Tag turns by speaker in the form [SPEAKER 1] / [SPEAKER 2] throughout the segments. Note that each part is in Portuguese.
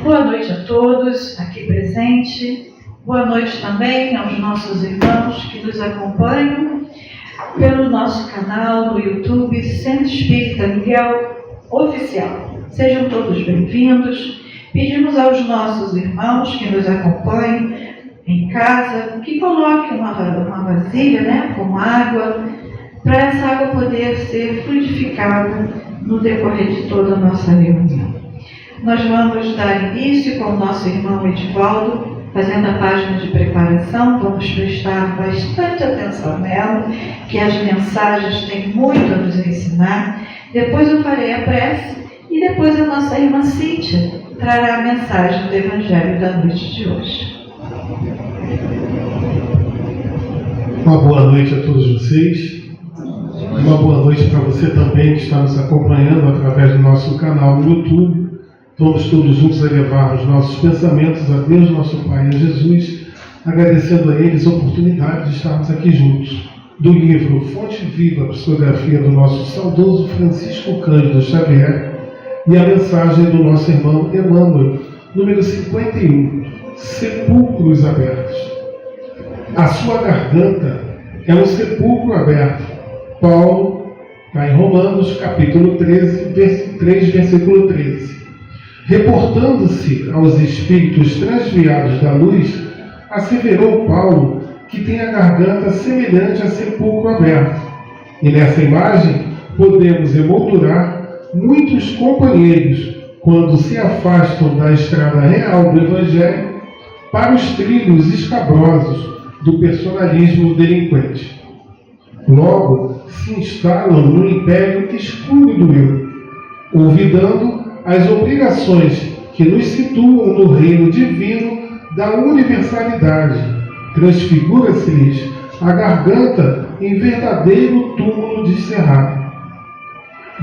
[SPEAKER 1] Boa noite a todos aqui presentes. Boa noite também aos nossos irmãos que nos acompanham pelo nosso canal no YouTube Centro Espírita Miguel Oficial. Sejam todos bem-vindos. Pedimos aos nossos irmãos que nos acompanhem em casa que coloquem uma vasilha, com água, para essa água poder ser fluidificada no decorrer de toda a nossa reunião. Nós vamos dar início com o nosso irmão Edivaldo, fazendo a página de preparação. Vamos prestar bastante atenção nela, que as mensagens têm muito a nos ensinar. Depois eu farei a prece e depois a nossa irmã Cíntia trará a mensagem do Evangelho da noite de hoje.
[SPEAKER 2] Uma boa noite a todos vocês. Uma boa noite para você também que está nos acompanhando através do nosso canal no YouTube. Vamos todos juntos elevar os nossos pensamentos a Deus, nosso Pai, a Jesus, agradecendo a eles a oportunidade de estarmos aqui juntos. Do livro Fonte Viva, psicografia do nosso saudoso Francisco Cândido Xavier, e a mensagem do nosso irmão Emmanuel, número 51, Sepulcros Abertos. A sua garganta é um sepulcro aberto. Paulo está em Romanos, capítulo 13, versículo 13. Reportando-se aos espíritos transviados da luz, asseverou Paulo que tem a garganta semelhante a sepulcro aberto. E nessa imagem podemos emoldurar muitos companheiros quando se afastam da estrada real do Evangelho para os trilhos escabrosos do personalismo delinquente. Logo se instalam no império escuro do eu, olvidando as obrigações que nos situam no reino divino da universalidade. Transfigura-se-lhes a garganta em verdadeiro túmulo descerrado.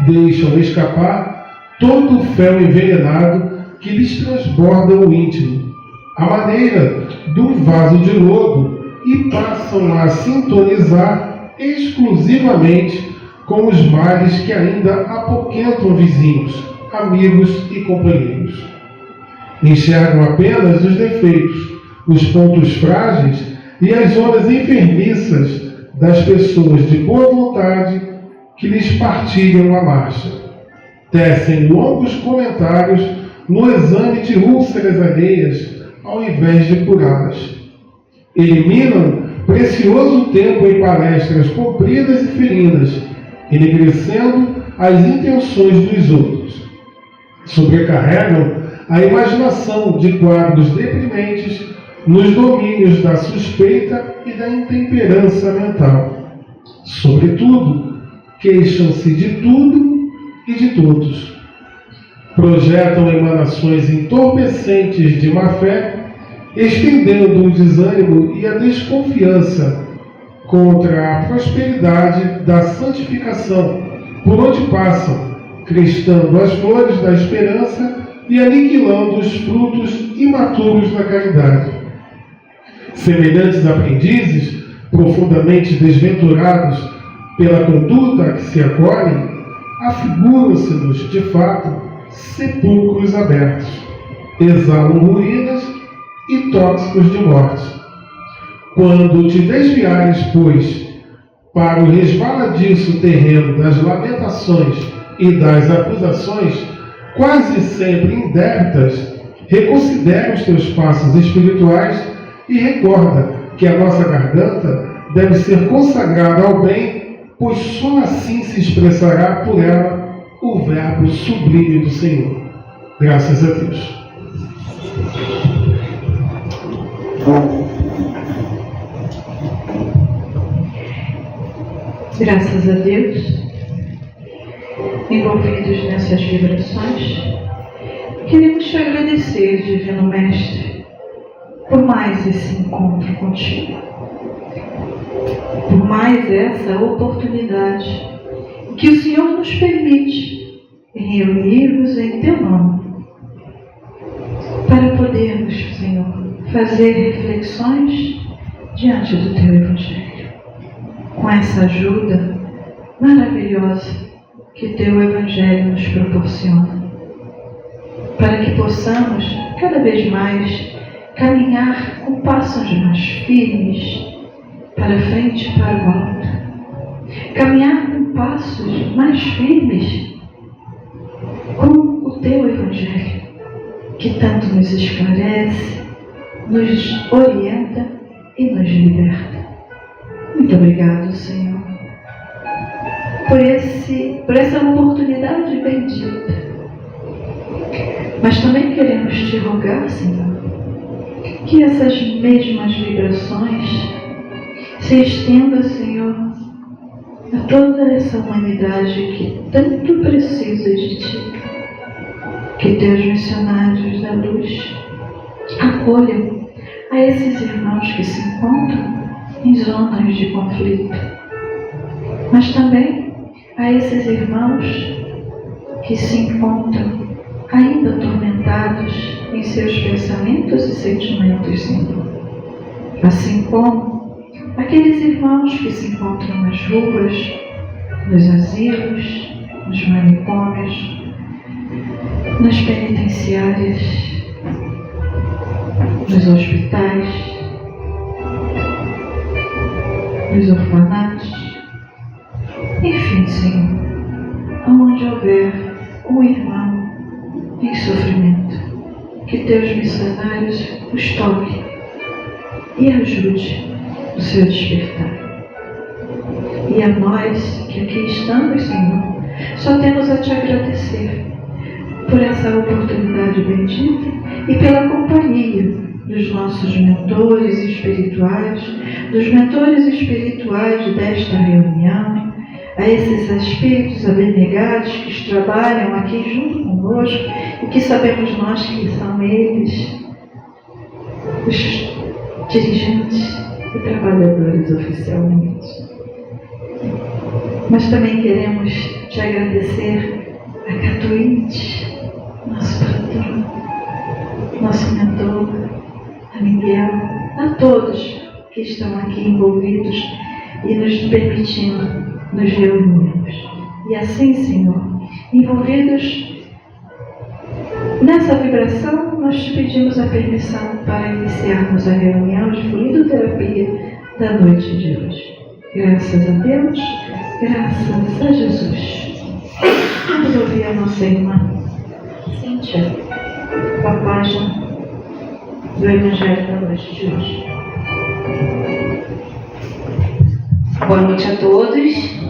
[SPEAKER 2] Deixam escapar todo o fel envenenado que lhes transborda o íntimo, à maneira de um vaso de lodo, e passam a sintonizar exclusivamente com os males que ainda apoquentam vizinhos, amigos e companheiros. Enxergam apenas os defeitos, os pontos frágeis e as zonas enfermiças das pessoas de boa vontade que lhes partilham a marcha. Tecem longos comentários no exame de úlceras alheias, ao invés de curá-las. Eliminam precioso tempo em palestras compridas e feridas, enegrecendo as intenções dos outros. Sobrecarregam a imaginação de quadros deprimentes nos domínios da suspeita e da intemperança mental. Sobretudo, queixam-se de tudo e de todos. Projetam emanações entorpecentes de má-fé, estendendo o desânimo e a desconfiança contra a prosperidade da santificação, por onde passam, cristando as flores da esperança e aniquilando os frutos imaturos da caridade. Semelhantes aprendizes, profundamente desventurados pela conduta a que se acolhem, afiguram-se-nos, de fato, sepulcros abertos, exalam ruínas e tóxicos de morte. Quando te desviares, pois, para o resvaladiço terreno das lamentações e das acusações, quase sempre indébitas, reconsidera os teus passos espirituais e recorda que a nossa garganta deve ser consagrada ao bem, pois só assim se expressará por ela o verbo sublime do Senhor. Graças a Deus.
[SPEAKER 1] Graças a Deus, envolvidos nessas vibrações, queremos te agradecer, Divino Mestre, por mais esse encontro contigo, por mais essa oportunidade que o Senhor nos permite reunirmos em teu nome, para podermos, Senhor, fazer reflexões diante do teu Evangelho. Com essa ajuda maravilhosa que teu Evangelho nos proporciona, para que possamos cada vez mais caminhar com passos mais firmes para frente e para o alto. Caminhar com passos mais firmes com o teu Evangelho, que tanto nos esclarece, nos orienta e nos liberta. Muito obrigado, Senhor, por essa oportunidade bendita. Mas também queremos te rogar, Senhor, que essas mesmas vibrações se estendam, Senhor, a toda essa humanidade que tanto precisa de Ti. Que teus missionários da luz acolham a esses irmãos que se encontram em zonas de conflito, mas também a esses irmãos que se encontram ainda atormentados em seus pensamentos e sentimentos, Senhor. Assim como aqueles irmãos que se encontram nas ruas, nos asilos, nos manicômios, nas penitenciárias, nos hospitais, nos orfanatos, enfim, Senhor, onde houver um irmão em sofrimento, que teus missionários os toquem e ajude no seu despertar. E a nós que aqui estamos, Senhor, só temos a te agradecer por essa oportunidade bendita e pela companhia dos nossos mentores espirituais, dos mentores espirituais desta reunião, a esses espíritos abnegados que trabalham aqui junto conosco e que sabemos nós que são eles, os dirigentes e trabalhadores oficialmente. Mas também queremos te agradecer a Catuíte, nosso patrão, nosso mentor, a Miguel, a todos que estão aqui envolvidos e nos permitindo nos reunirmos. E assim, Senhor, envolvidos nessa vibração, nós te pedimos a permissão para iniciarmos a reunião de fluidoterapia da noite de hoje. Graças a Deus, graças a Jesus. Vamos ouvir a nossa irmã Cíntia, com a página do Evangelho da noite de hoje.
[SPEAKER 3] Boa noite a todos.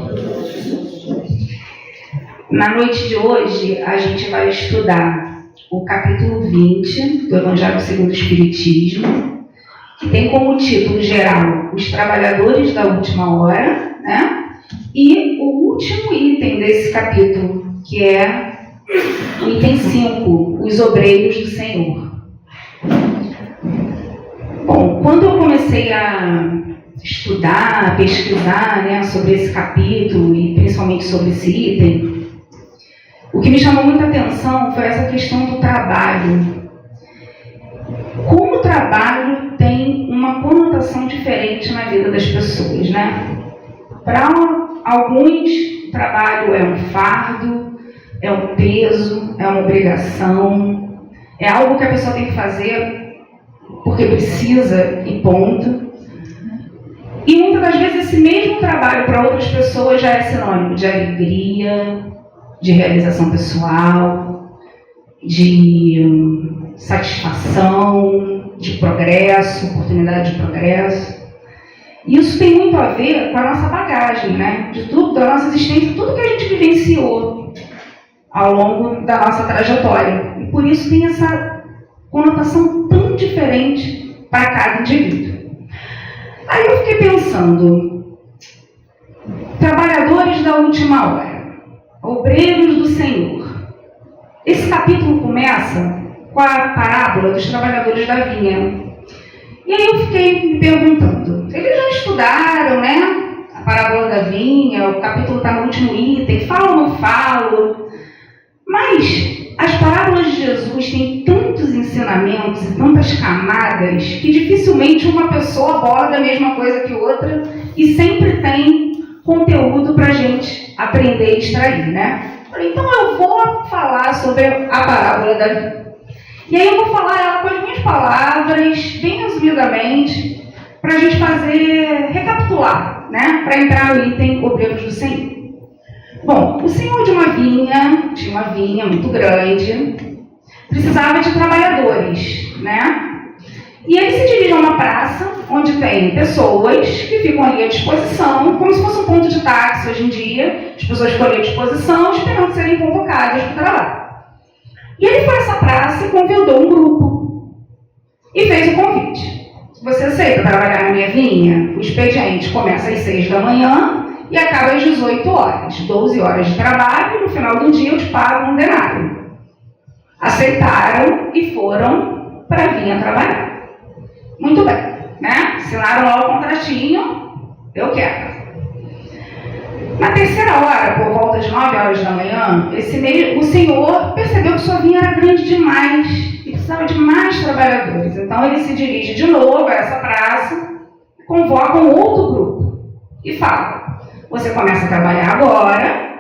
[SPEAKER 3] Na noite de hoje, a gente vai estudar o capítulo 20 do Evangelho segundo o Espiritismo, que tem como título geral Os Trabalhadores da Última Hora, né? E o último item desse capítulo, que é o item 5, Os Obreiros do Senhor. Bom, quando eu comecei a estudar, a pesquisar, né, sobre esse capítulo e principalmente sobre esse item, o que me chamou muita atenção foi essa questão do trabalho. Como o trabalho tem uma conotação diferente na vida das pessoas, né? Para alguns, o trabalho é um fardo, é um peso, é uma obrigação, é algo que a pessoa tem que fazer porque precisa e ponto. E muitas das vezes esse mesmo trabalho para outras pessoas já é sinônimo de alegria, de realização pessoal, de satisfação, de progresso, oportunidade de progresso. Isso tem muito a ver com a nossa bagagem, né? De tudo, da nossa existência, tudo que a gente vivenciou ao longo da nossa trajetória. E por isso tem essa conotação tão diferente para cada indivíduo. Aí eu fiquei pensando, trabalhadores da última hora, obreiros do Senhor. Esse capítulo começa com a parábola dos trabalhadores da vinha. E aí eu fiquei me perguntando, eles já estudaram, né? A parábola da vinha, o capítulo está no último item, falo ou não falo? Mas as parábolas de Jesus têm tantos ensinamentos e tantas camadas que dificilmente uma pessoa aborda a mesma coisa que outra e sempre tem conteúdo para a gente aprender e extrair, né? Então eu vou falar sobre a parábola da vinha. E aí eu vou falar ela com as minhas palavras, bem resumidamente, para a gente fazer, recapitular, né? Para entrar no item obreiros do Senhor. Bom, o senhor de uma vinha, tinha uma vinha muito grande, precisava de trabalhadores, né? E ele se dirige a uma praça onde tem pessoas que ficam ali à disposição, como se fosse um ponto de táxi hoje em dia. As pessoas ficam ali à disposição, esperando serem convocadas para o trabalho. E ele foi a essa praça e convidou um grupo. E fez o convite. Você aceita trabalhar na minha vinha? O expediente começa às 6 da manhã e acaba às 18 horas. 12 horas de trabalho e no final do dia eu te pago um denário. Aceitaram e foram para a vinha trabalhar. Muito bem, né? Assinaram lá o contratinho, eu quero. Na terceira hora, por volta de 9 horas da manhã, o senhor percebeu que sua vinha era grande demais e precisava de mais trabalhadores. Então ele se dirige de novo a essa praça, convoca um outro grupo e fala: você começa a trabalhar agora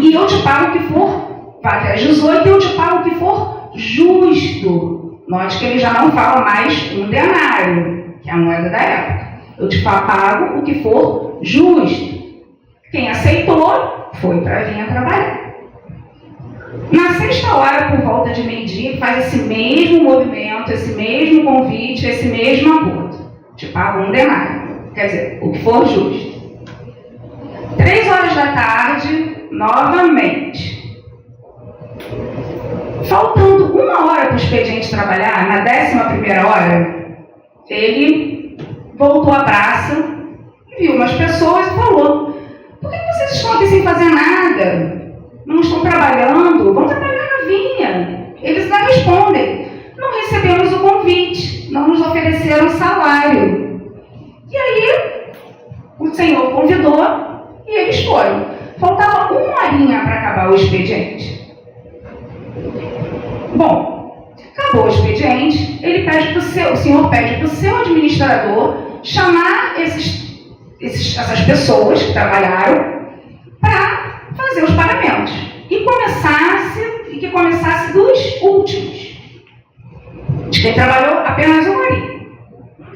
[SPEAKER 3] e eu te pago o que for, vai até às 18 e eu te pago o que for justo. Note que ele já não fala mais um denário, que é a moeda da época. Eu te pago o que for justo. Quem aceitou foi para vir trabalhar. Na sexta hora, por volta de meio-dia, faz esse mesmo movimento, esse mesmo convite, esse mesmo acordo. Te pago um denário. Quer dizer, o que for justo. 3 horas da tarde, novamente. Faltando 1 hora para o expediente trabalhar, na 11ª hora, ele voltou à praça, viu umas pessoas e falou: por que vocês estão aqui sem fazer nada? Não estão trabalhando? Vão trabalhar na vinha. Eles não respondem: não recebemos o convite, não nos ofereceram salário. E aí, o senhor convidou e eles foram. Faltava 1 horinha para acabar o expediente. Bom, acabou o expediente, o senhor pede para o seu administrador chamar essas pessoas que trabalharam para fazer os pagamentos. E que começasse dos últimos, de quem trabalhou apenas 1 horinha.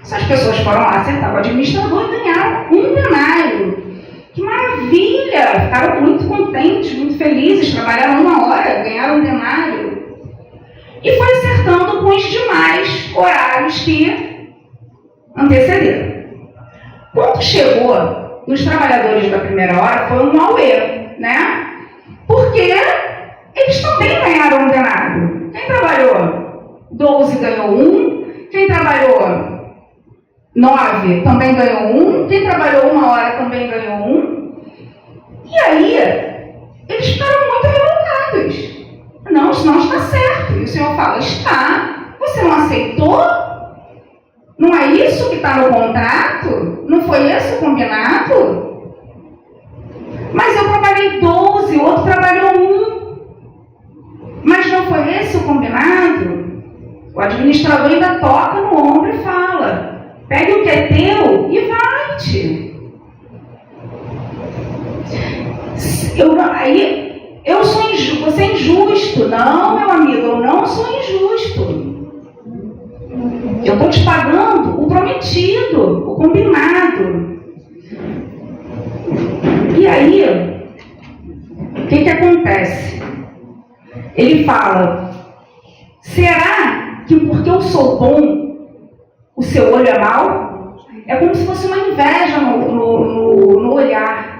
[SPEAKER 3] Essas pessoas foram lá, acertaram o administrador e ganharam um denário. Que maravilha! Ficaram muito contentes, muito felizes, trabalharam 1 hora, ganharam um denário. E foi acertando com os demais horários que antecederam. Quando chegou nos trabalhadores da primeira hora, foi um auê, né? Porque eles também ganharam um denário. Quem trabalhou 12 ganhou 1, quem trabalhou 9 também ganhou 1, quem trabalhou 1 hora também ganhou 1. E aí, eles ficaram muito revoltados. Não, isso não está certo. E o senhor fala: está. Você não aceitou? Não é isso que está no contrato? Não foi esse o combinado? Mas eu trabalhei 12, o outro trabalhou 1. Mas não foi esse o combinado? O administrador ainda toca no ombro e fala: pegue o que é teu e vai-te. Eu sou injusto, você é injusto. Não, meu amigo, eu não sou injusto. Eu estou te pagando o prometido, o combinado. E aí, o que acontece? Ele fala: será que porque eu sou bom, o seu olho é mau? É como se fosse uma inveja no olhar.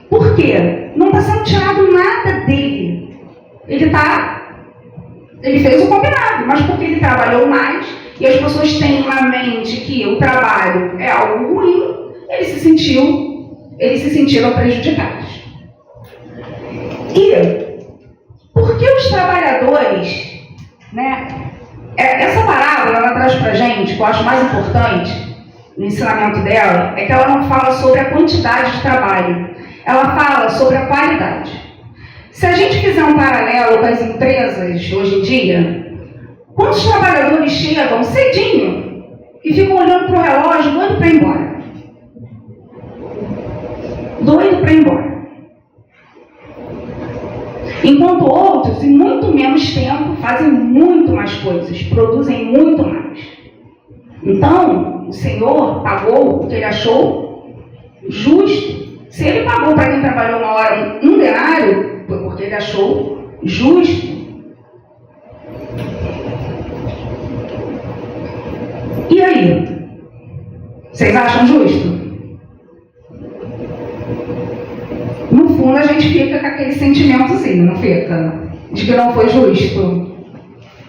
[SPEAKER 3] Por quê? Não está sendo tirado nada dele. Ele fez o combinado, mas porque ele trabalhou mais e as pessoas têm na mente que o trabalho é algo ruim, eles se sentiram prejudicados. E por que os trabalhadores, né? Essa parábola ela traz para a gente, que eu acho mais importante no ensinamento dela, é que ela não fala sobre a quantidade de trabalho. Ela fala sobre a qualidade. Se a gente fizer um paralelo com as empresas hoje em dia, quantos trabalhadores chegam cedinho e ficam olhando para o relógio, doido para ir embora? Doido para ir embora. Enquanto outros, em muito menos tempo, fazem muito mais coisas, produzem muito mais. Então, o Senhor pagou o que ele achou justo. Se ele pagou para quem trabalhou uma hora um denário, foi porque ele achou justo. E aí? Vocês acham justo? No fundo, a gente fica com aquele sentimentozinho, não fica? De que não foi justo.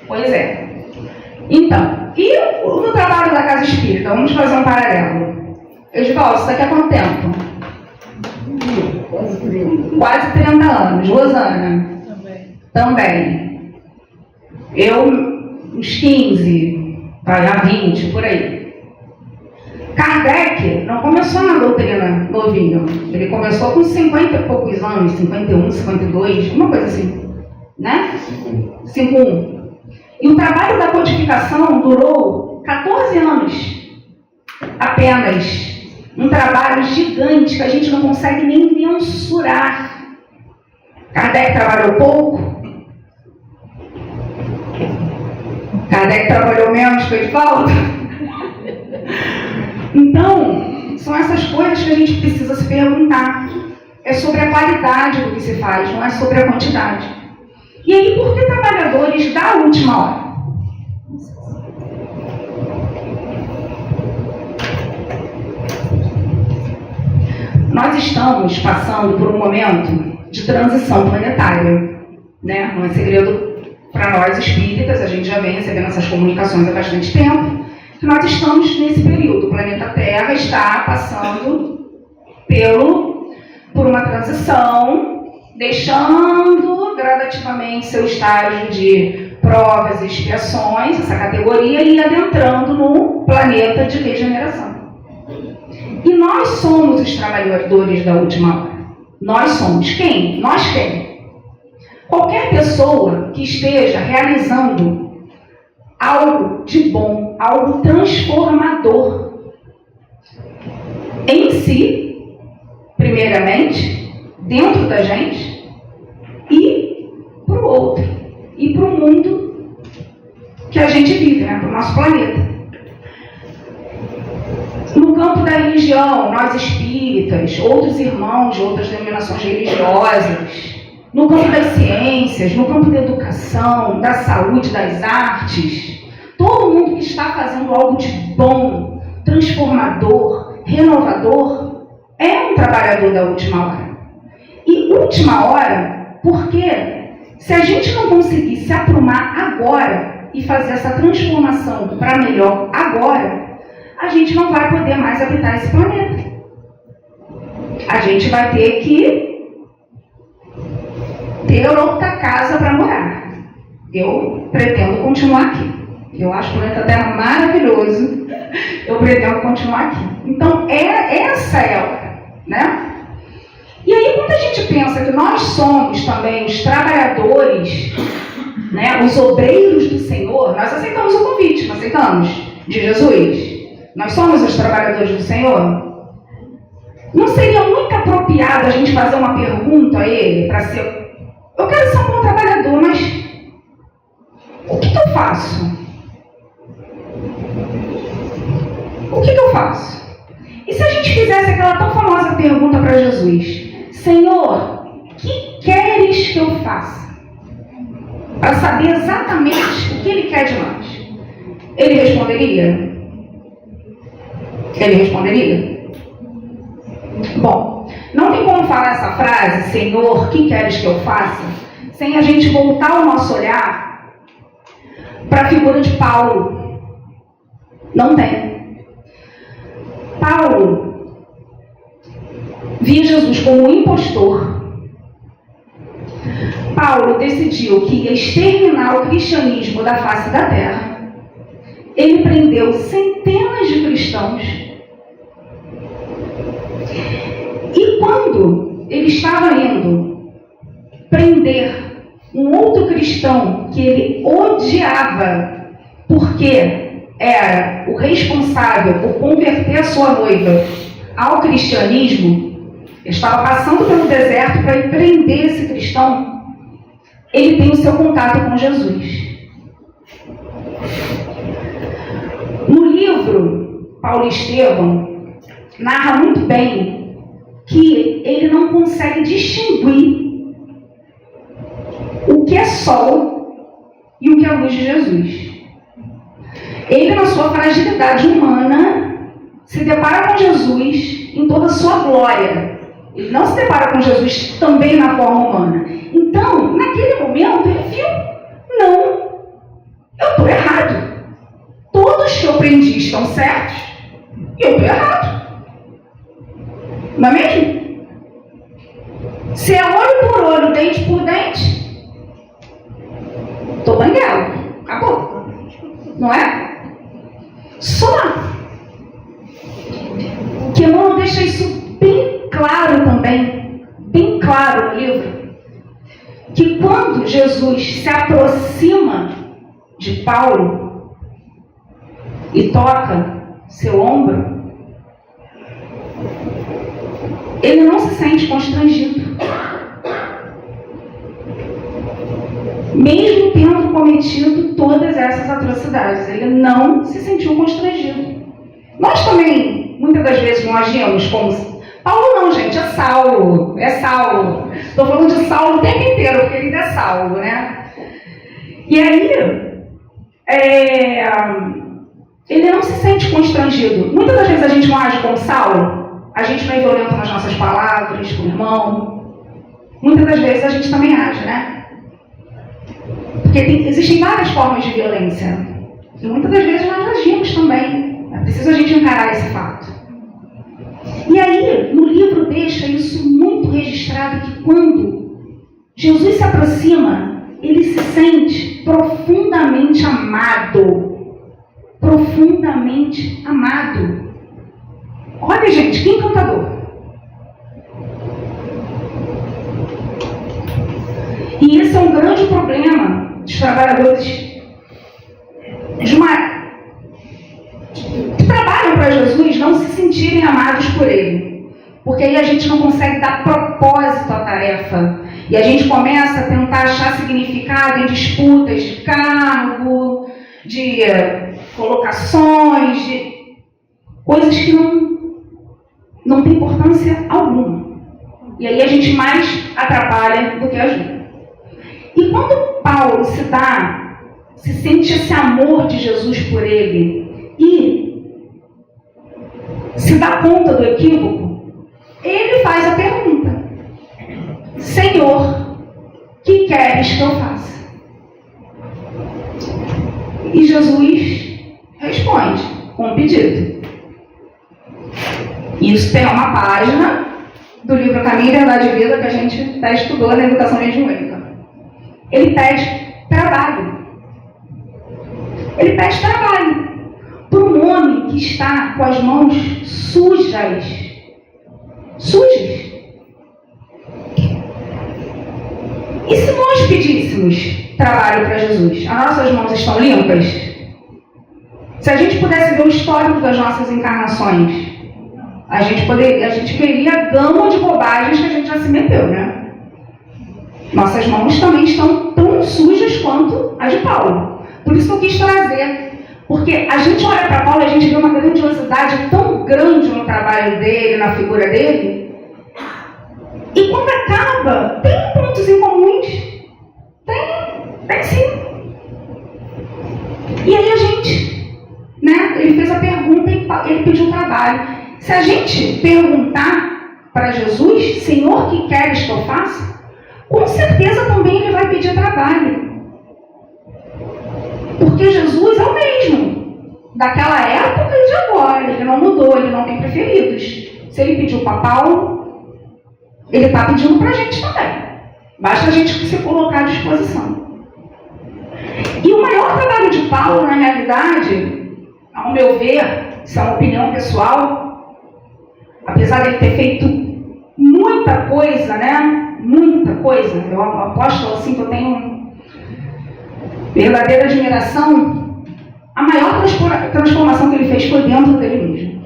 [SPEAKER 3] Pois é. Então, e no trabalho da Casa Espírita? Vamos fazer um paralelo. Edivaldo, isso daqui há quanto tempo? Quase 30 anos. Rosana? Também. Eu, uns 15, há 20, por aí. Kardec não começou na doutrina novinho. Ele começou com 50 e poucos anos, 51, 52, uma coisa assim. Né? 51. E o trabalho da codificação durou 14 anos. Apenas. Um trabalho gigante que a gente não consegue nem mensurar. Kardec trabalhou pouco. Kardec trabalhou menos que ele falta. Então, são essas coisas que a gente precisa se perguntar. É sobre a qualidade do que se faz, não é sobre a quantidade. E aí, por que trabalhadores da última hora? Nós estamos passando por um momento de transição planetária, né? Não é segredo para nós espíritas, a gente já vem recebendo essas comunicações há bastante tempo, que nós estamos nesse período. O planeta Terra está passando por uma transição, deixando gradativamente seu estágio de provas e expiações, essa categoria, e adentrando no planeta de regeneração. E nós somos os trabalhadores da última hora. Nós somos quem? Nós quem? Qualquer pessoa que esteja realizando algo de bom, algo transformador em si, primeiramente, dentro da gente, e para o outro, e para o mundo que a gente vive, né? Para o nosso planeta. No campo da religião, nós espíritas, outros irmãos de outras denominações religiosas, no campo das ciências, no campo da educação, da saúde, das artes, todo mundo que está fazendo algo de bom, transformador, renovador, é um trabalhador da última hora. E última hora, porque se a gente não conseguir se aprumar agora e fazer essa transformação para melhor agora, a gente não vai poder mais habitar esse planeta. A gente vai ter que ter outra casa para morar. Eu pretendo continuar aqui. Eu acho o planeta Terra maravilhoso. Eu pretendo continuar aqui. Então, essa é a hora, né? E aí, quando a gente pensa que nós somos também os trabalhadores, né, os obreiros do Senhor, nós aceitamos o convite, não aceitamos? De Jesus. Nós somos os trabalhadores do Senhor? Não seria muito apropriado a gente fazer uma pergunta a Ele para ser... Eu quero ser um bom trabalhador, mas o que eu faço? O que eu faço? E se a gente fizesse aquela tão famosa pergunta para Jesus? Senhor, o que queres que eu faça? Para saber exatamente o que Ele quer de nós. Ele responderia? Ele responderia? Bom, não tem como falar essa frase, Senhor, o que queres que eu faça, sem a gente voltar o nosso olhar para a figura de Paulo. Não tem. Paulo via Jesus como um impostor. Paulo decidiu que ia exterminar o cristianismo da face da terra. Ele prendeu centenas de cristãos. E quando ele estava indo prender um outro cristão que ele odiava, porque era o responsável por converter a sua noiva ao cristianismo, ele estava passando pelo deserto para ir prender esse cristão. ele tem o seu contato com Jesus. No livro, Paulo Estevão narra muito bem que ele não consegue distinguir o que é sol e o que é a luz de Jesus. Ele, na sua fragilidade humana, se depara com Jesus em toda a sua glória. Ele não se depara com Jesus também na forma humana. Então, naquele momento, ele viu, não, eu estou errado. Todos que eu aprendi estão certos e eu estou errado. Não é mesmo? Se é olho por olho, dente por dente, estou banguela. Acabou. Não é? Só que Emmanuel deixa isso bem claro também, bem claro no livro, que quando Jesus se aproxima de Paulo e toca seu ombro, ele não se sente constrangido. Mesmo tendo cometido todas essas atrocidades, ele não se sentiu constrangido. Nós também, muitas das vezes, não agimos como... Paulo não, gente, é Saulo. É Saulo. Estou falando de Saulo o tempo inteiro, porque ele é Saulo, né? E aí, ele não se sente constrangido. Muitas das vezes a gente não age como Saulo. A gente não é violento nas nossas palavras, com o irmão. Muitas das vezes a gente também age, né? Porque existem várias formas de violência. E muitas das vezes nós agimos também. É preciso a gente encarar esse fato. E aí, no livro deixa isso muito registrado, que quando Jesus se aproxima, ele se sente profundamente amado. Profundamente amado. Olha, gente, que encantador. E esse é um grande problema dos trabalhadores que trabalham para Jesus não se sentirem amados por ele. Porque aí a gente não consegue dar propósito à tarefa. E a gente começa a tentar achar significado em disputas de cargo, de colocações, de coisas que não tem importância alguma. E aí a gente mais atrapalha do que ajuda. E quando Paulo se sente esse amor de Jesus por ele e se dá conta do equívoco, ele faz a pergunta: Senhor, que queres que eu faça? E Jesus responde com um pedido. Isso tem uma página do livro Caminho, Verdade e Vida que a gente já estudou na educação mediúnica. Ele pede trabalho. Ele pede trabalho para um homem que está com as mãos sujas. Sujas. E se nós pedíssemos trabalho para Jesus, as nossas mãos estão limpas? Se a gente pudesse ver o histórico das nossas encarnações, a gente veria a gama de bobagens que a gente já se meteu, né? Nossas mãos também estão tão sujas quanto a de Paulo. Por isso que eu quis trazer. Porque a gente olha para Paulo e a gente vê uma grandiosidade tão grande no trabalho dele, na figura dele. E quando acaba, tem pontos em comuns. Tem sim. E aí a gente, né? Ele fez a pergunta e ele pediu trabalho. Se a gente perguntar para Jesus, Senhor, que queres que eu faça? Com certeza também ele vai pedir trabalho. Porque Jesus é o mesmo. Daquela época e de agora. Ele não mudou, ele não tem preferidos. Se ele pediu para Paulo, ele está pedindo para a gente também. Basta a gente se colocar à disposição. E o maior trabalho de Paulo, na realidade, ao meu ver, isso é uma opinião pessoal, apesar de ele ter feito muita coisa, né? Muita coisa. Eu aposto assim que eu tenho verdadeira admiração. A maior transformação que ele fez foi dentro dele mesmo.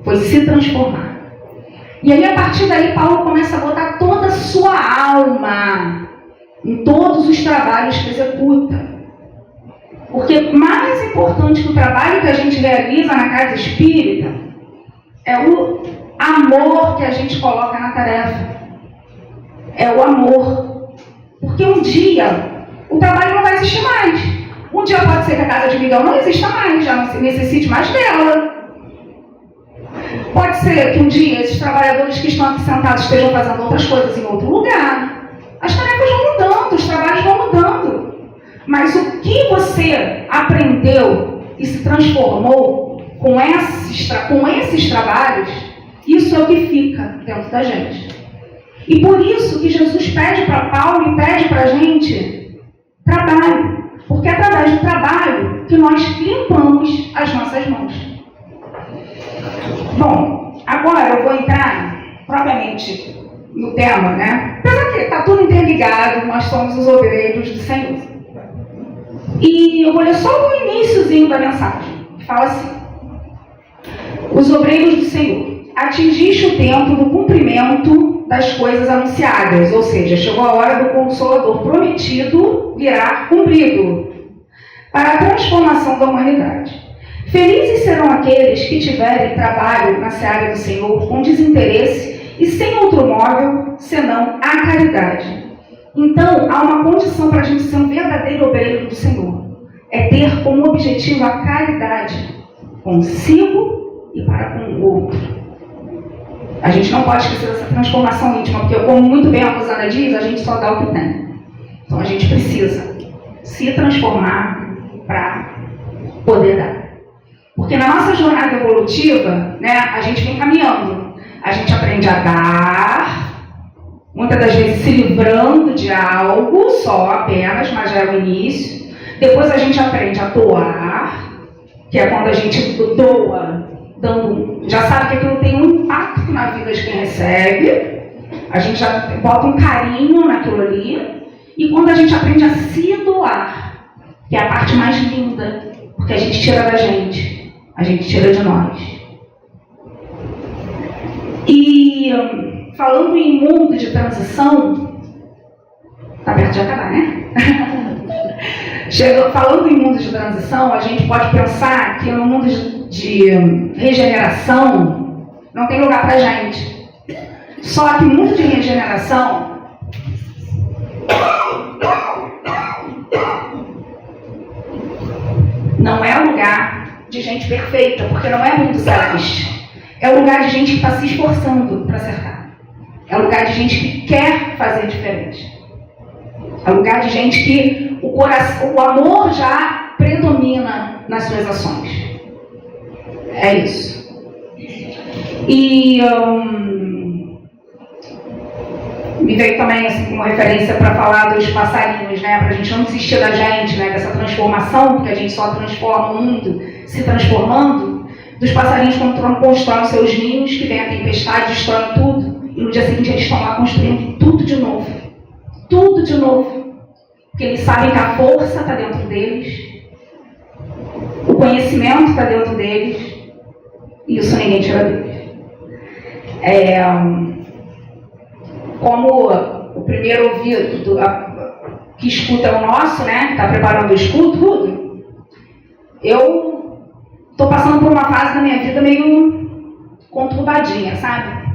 [SPEAKER 3] Foi se transformar. E aí, a partir daí, Paulo começa a botar toda a sua alma em todos os trabalhos que executa. Porque mais importante que o trabalho que a gente realiza na casa espírita é o amor que a gente coloca na tarefa. É o amor. Porque um dia o trabalho não vai existir mais. Um dia pode ser que a casa de Miguel não exista mais, já não necessite mais dela. Pode ser que um dia esses trabalhadores que estão aqui sentados estejam fazendo outras coisas em outro lugar. As tarefas vão mudando, os trabalhos vão mudando. Mas o que você aprendeu e se transformou com esses trabalhos, isso é o que fica dentro da gente. E por isso que Jesus pede para Paulo e pede para a gente trabalho. Porque é através do trabalho que nós limpamos as nossas mãos. Bom, agora eu vou entrar propriamente no tema, né? Apesar que está tudo interligado, nós somos os obreiros do Senhor. E eu vou ler só o iniciozinho da mensagem, que fala assim: os obreiros do Senhor, atingiste o tempo do cumprimento das coisas anunciadas, ou seja, chegou a hora do Consolador prometido virar cumprido, para a transformação da humanidade. Felizes serão aqueles que tiverem trabalho na seara do Senhor com desinteresse e sem outro móvel senão a caridade. Então, há uma condição para a gente ser um verdadeiro obreiro do Senhor. É ter como objetivo a caridade consigo e para com o outro. A gente não pode esquecer dessa transformação íntima, porque, como muito bem a Rosana diz, a gente só dá o que tem. Então, a gente precisa se transformar para poder dar. Porque na nossa jornada evolutiva, né, a gente vem caminhando. A gente aprende a dar, muitas das vezes se livrando de algo só apenas, mas já é o início. Depois a gente aprende a doar, que é quando a gente doa, já sabe que aquilo tem um impacto na vida de quem recebe. A gente já bota um carinho naquilo ali. E quando a gente aprende a se doar, que é a parte mais linda, porque a gente tira da gente, a gente tira de nós. E falando em mundo de transição, está perto de acabar, né? Falando em mundo de transição, a gente pode pensar que no mundo de regeneração não tem lugar para gente. Só que no mundo de regeneração não é lugar de gente perfeita, porque não é mundo celeste. É o lugar de gente que está se esforçando para acertar. É o lugar de gente que quer fazer diferente. É o lugar de gente que o amor já predomina nas suas ações. É isso. E me veio também assim, como referência para falar dos passarinhos, né? Para a gente não desistir da gente, né? Dessa transformação, porque a gente só transforma o mundo se transformando. Dos passarinhos quando constroem seus ninhos, que vem a tempestade, destrói tudo, e no dia seguinte eles estão lá construindo tudo de novo. Tudo de novo. Porque eles sabem que a força está dentro deles, o conhecimento está dentro deles, e isso ninguém tira deles. Como o primeiro ouvido que escuta é o nosso, né? Que está preparando o escudo, tudo. Eu estou passando por uma fase da minha vida meio conturbadinha, sabe?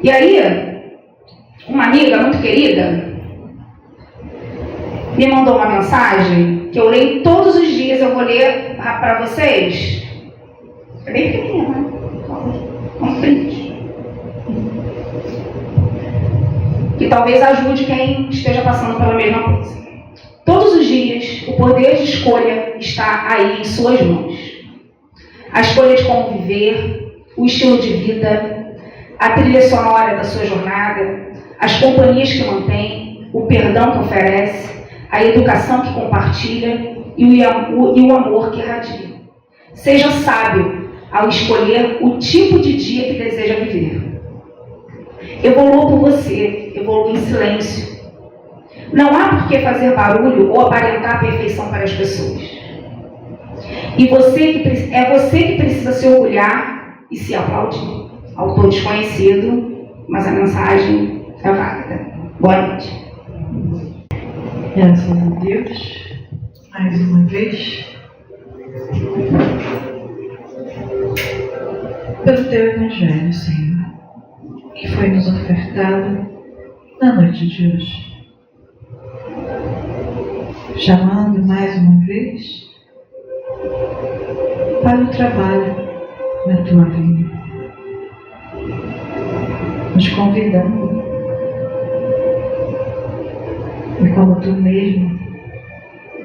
[SPEAKER 3] E aí, uma amiga muito querida me mandou uma mensagem que eu leio todos os dias, eu vou ler para vocês. É bem pequenininha, né? Um print. Que talvez ajude quem esteja passando pela mesma coisa. Todos os dias, o poder de escolha está aí em suas mãos. A escolha de como viver, o estilo de vida, a trilha sonora da sua jornada, as companhias que mantém, o perdão que oferece, a educação que compartilha e o amor que irradia. Seja sábio ao escolher o tipo de dia que deseja viver. Evolua por você, evolua em silêncio. Não há por que fazer barulho ou aparentar perfeição para as pessoas. E é você que precisa se orgulhar e se aplaudir. Autor desconhecido, mas a mensagem é válida. Boa noite.
[SPEAKER 1] Graças a Deus, mais uma vez, pelo Teu Evangelho, Senhor, que foi nos ofertado na noite de hoje. Chamando mais uma vez para o trabalho na Tua vida, nos convidando, e como Tu mesmo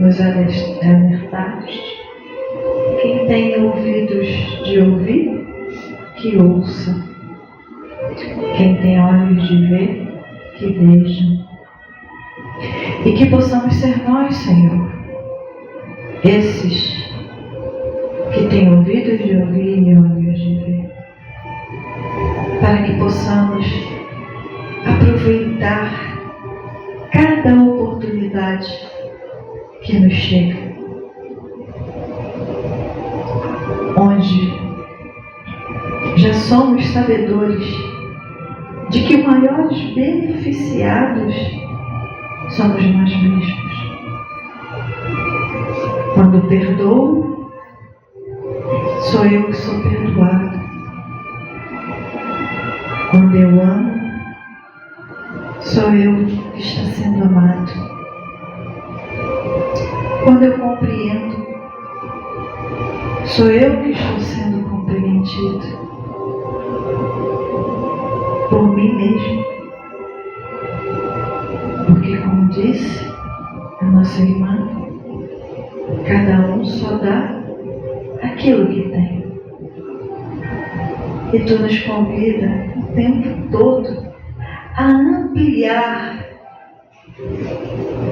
[SPEAKER 1] nos alertaste, quem tem ouvidos de ouvir, que ouça, quem tem olhos de ver, que vejam, e que possamos ser nós, Senhor, esses que têm ouvidos de ouvir e olhos de ver, para que possamos aproveitar cada oportunidade que nos chega, onde já somos sabedores de que os maiores beneficiados somos nós mesmos. Quando perdoo, sou eu que sou perdoado. Quando eu amo, sou eu que está sendo amado. Quando eu compreendo, sou eu que estou sendo compreendido por mim mesmo. Porque, como disse a nossa irmã, cada um só dá aquilo que tem. E Tu nos convida o tempo todo a ampliar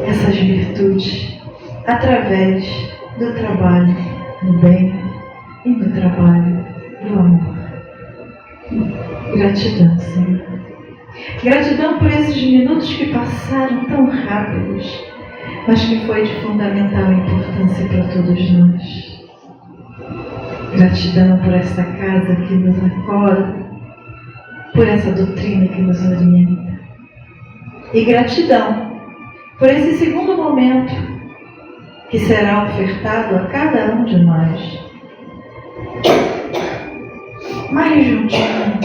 [SPEAKER 1] essas virtudes através do trabalho no bem e do trabalho do amor. Gratidão, Senhor. Gratidão por esses minutos que passaram tão rápidos, mas que foi de fundamental importância para todos nós. Gratidão por esta casa que nos acolhe, por essa doutrina que nos orienta. E gratidão por esse segundo momento que será ofertado a cada um de nós. Mais juntinho,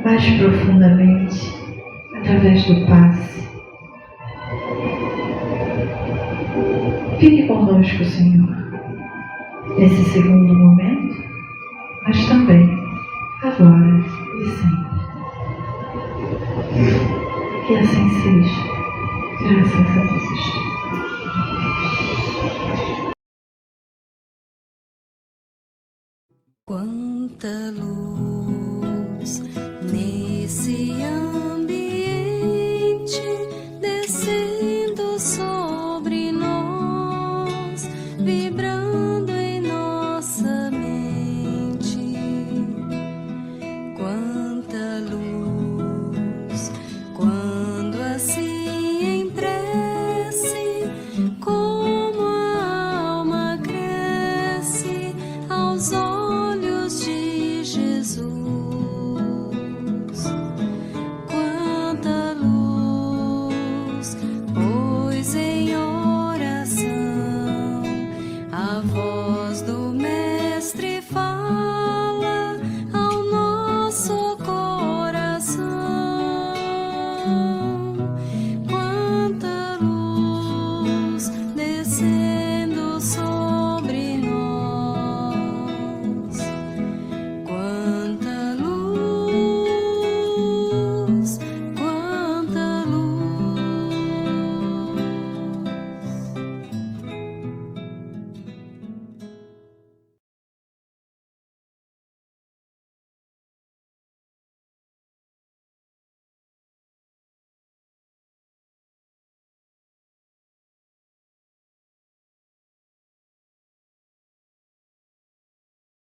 [SPEAKER 1] mais profundamente, através do passe. Fique conosco, Senhor, nesse segundo momento, mas também agora e sempre. Que assim seja, graças a Deus.
[SPEAKER 4] Quanta luz